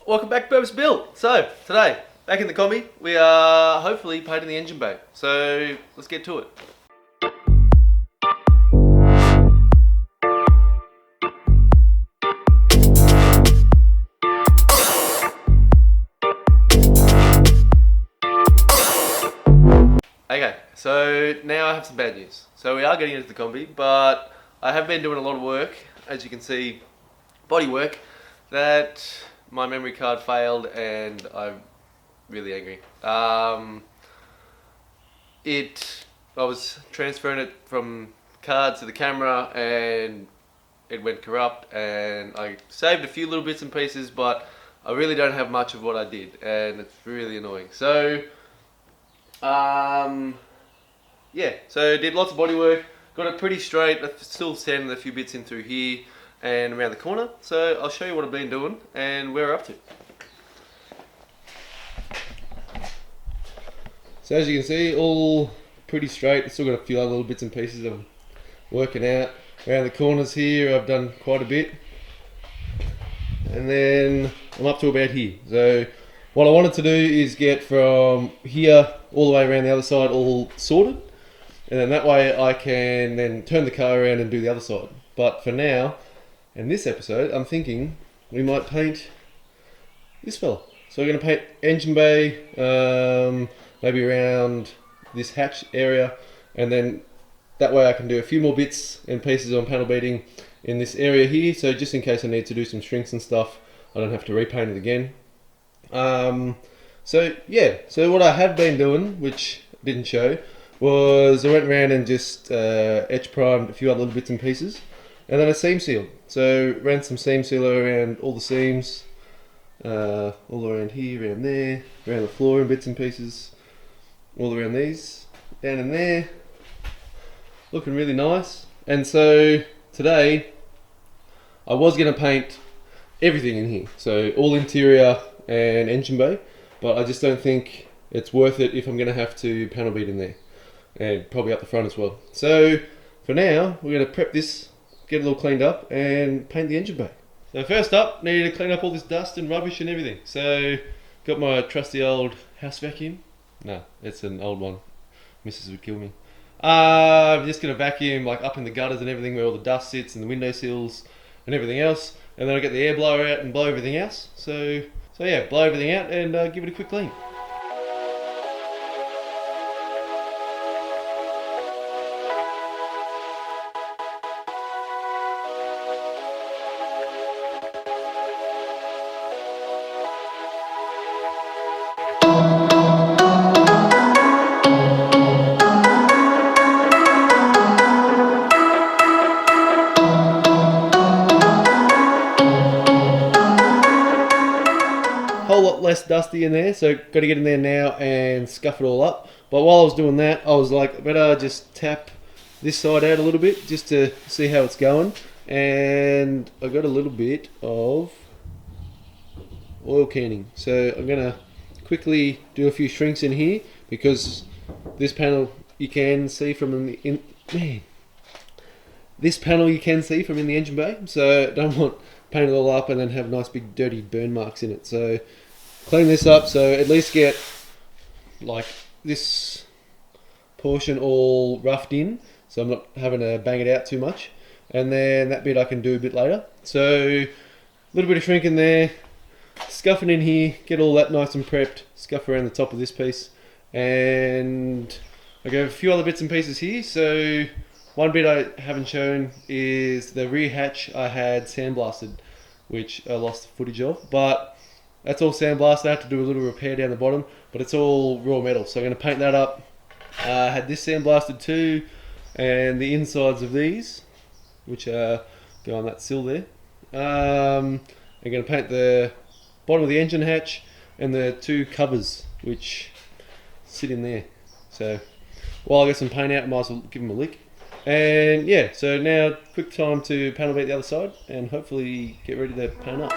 Welcome back to Purpose Build. So, today, back in the Kombi, we are hopefully painting the engine bay. So, let's get to it. Okay, so now I have some bad news. So we are getting into the Kombi, but I have been doing a lot of work, as you can see, body work, that my memory card failed and I'm really angry. I was transferring it from card to the camera and it went corrupt, and I saved a few little bits and pieces, but I really don't have much of what I did and it's really annoying. So yeah, so did lots of body work, got it pretty straight. I'm still sanding a few bits in through here and around the corner. So I'll show you what I've been doing and where we're up to. So as you can see, all pretty straight. I've still got a few other little bits and pieces I'm working out. Around the corners here I've done quite a bit. And then I'm up to about here. So what I wanted to do is get from here all the way around the other side all sorted, and then that way I can then turn the car around and do the other side. But for now, in this episode, I'm thinking we might paint this fella. So we're going to paint engine bay, maybe around this hatch area, and then that way I can do a few more bits and pieces on panel beating in this area here, so just in case I need to do some shrinks and stuff, I don't have to repaint it again. So what I have been doing, which I didn't show, was I went around and just etch primed a few other little bits and pieces, and then I seam sealed. So ran some seam sealer around all the seams, all around here, around there, around the floor in bits and pieces, all around these, down in there, looking really nice. And so today I was going to paint everything in here, so all interior and engine bay, but I just don't think it's worth it if I'm going to have to panel beat in there, and probably up the front as well. So for now we're going to prep this, get it all cleaned up and paint the engine bay. So first up, needed to clean up all this dust and rubbish and everything. So got my trusty old house vacuum. No, it's an old one, Mrs. would kill me. I'm just going to vacuum like up in the gutters and everything where all the dust sits and the window sills and everything else, and then I get the air blower out and blow everything else. So yeah, blow everything out and give it a quick clean. Whole lot less dusty in there, so got to get in there now and scuff it all up. But while I was doing that, I was like, better just tap this side out a little bit just to see how it's going. And I got a little bit of oil canning, so I'm gonna quickly do a few shrinks in here, because this panel you can see from in the engine bay, so I don't want paint it all up and then have nice big dirty burn marks in it. So clean this up, so at least get like this portion all roughed in, so I'm not having to bang it out too much, and then that bit I can do a bit later. So a little bit of shrink in there, scuffing in here, get all that nice and prepped, scuff around the top of this piece, and I got a few other bits and pieces here. So one bit I haven't shown is the rear hatch I had sandblasted, which I lost footage of, but that's all sandblasted. I had to do a little repair down the bottom, but it's all raw metal, so I'm going to paint that up. I had this sandblasted too, and the insides of these, which go on that sill there. I'm going to paint the bottom of the engine hatch and the two covers which sit in there. So while I get some paint out, I might as well give them a lick. And yeah, so now quick time to panel beat the other side and hopefully get ready to paint up.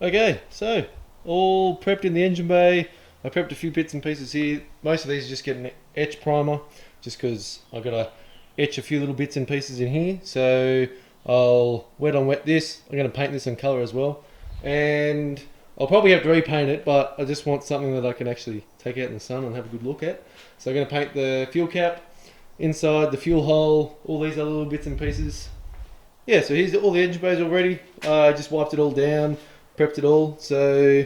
Okay, so all prepped in the engine bay. I prepped a few bits and pieces here. Most of these are just getting an etch primer, just because I got to etch a few little bits and pieces in here. So I'll wet on wet this. I'm going to paint this in colour as well, and I'll probably have to repaint it, but I just want something that I can actually take out in the sun and have a good look at. So I'm going to paint the fuel cap, inside the fuel hole, all these other little bits and pieces. Yeah, so here's all the engine bays already. I just wiped it all down, prepped it all. So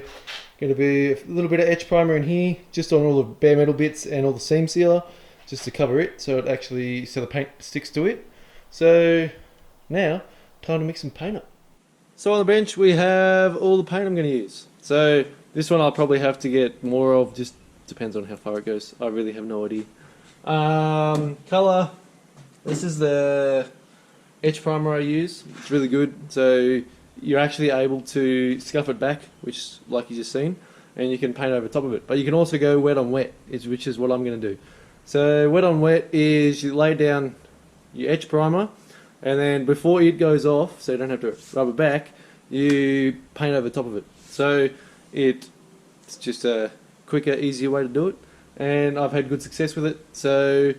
going to be a little bit of etch primer in here, just on all the bare metal bits and all the seam sealer, just to cover it, so the paint sticks to it. So now, time to mix some paint up. So on the bench we have all the paint I'm going to use. So this one I'll probably have to get more of, just depends on how far it goes. I really have no idea. Colour, this is the etch primer I use. It's really good, so you're actually able to scuff it back, which like you just seen, and you can paint over top of it. But you can also go wet on wet, which is what I'm going to do. So wet on wet is you lay down your etch primer, and then before it goes off, so you don't have to rub it back, you paint over top of it. So it's just a quicker, easier way to do it, and I've had good success with it. So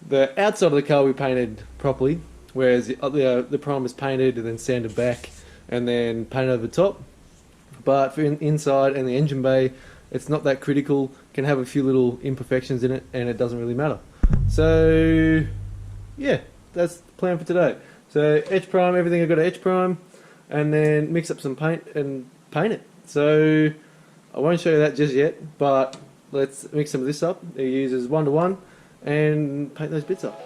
the outside of the car we painted properly, whereas the primer is painted and then sanded back and then painted over the top. But for inside and the engine bay, it's not that critical. Can have a few little imperfections in it, and it doesn't really matter. So yeah, that's the plan for today. So etch prime everything I've got to etch prime, and then mix up some paint and paint it. So I won't show you that just yet, but let's mix some of this up. It uses 1:1 and paint those bits up.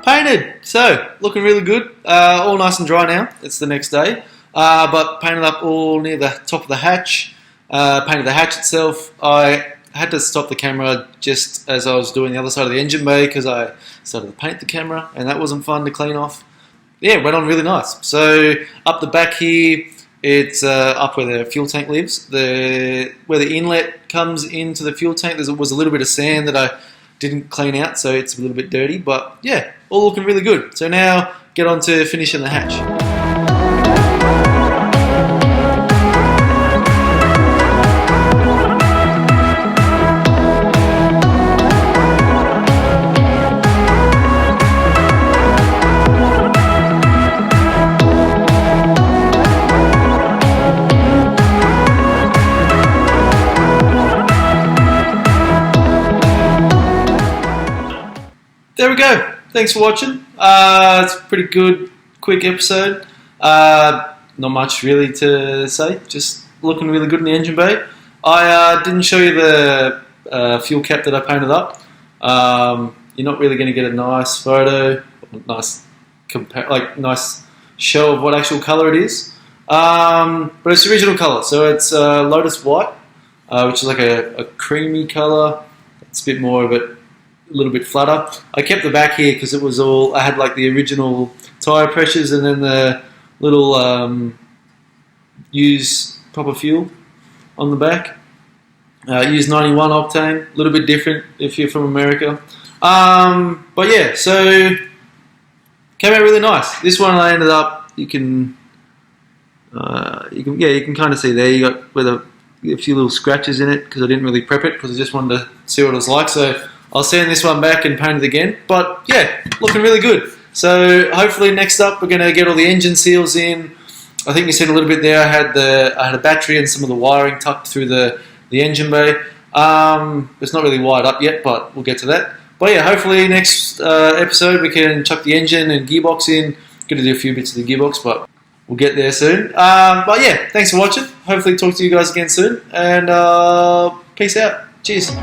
Painted! So, looking really good. All nice and dry now. It's the next day. But painted up all near the top of the hatch. Painted the hatch itself. I had to stop the camera just as I was doing the other side of the engine bay because I started to paint the camera, and that wasn't fun to clean off. Yeah, it went on really nice. So, up the back here, it's up where the fuel tank lives. Where the inlet comes into the fuel tank, there was a little bit of sand that I didn't clean out, so it's a little bit dirty, but yeah, all looking really good. So now, get on to finishing the hatch. There we go. Thanks for watching. It's a pretty good, quick episode. Not much really to say. Just looking really good in the engine bay. I didn't show you the fuel cap that I painted up. You're not really going to get a nice photo, nice show of what actual colour it is. But it's the original colour. So it's Lotus White, which is like a creamy colour. It's a bit more of it. A little bit flatter. I kept the back here because it was all, I had like the original tyre pressures, and then the little use proper fuel on the back. Use 91 octane, a little bit different if you're from America. But yeah, so came out really nice. This one I ended up, you can kind of see there. You got with a few little scratches in it because I didn't really prep it because I just wanted to see what it was like. So I'll sand this one back and paint it again. But yeah, looking really good. So hopefully next up we're going to get all the engine seals in. I think you seen a little bit there. I had a battery and some of the wiring tucked through the engine bay. It's not really wired up yet, but we'll get to that. But yeah, hopefully next episode we can chuck the engine and gearbox in. Got to do a few bits of the gearbox, but we'll get there soon. But yeah, thanks for watching. Hopefully talk to you guys again soon. And peace out. Cheers.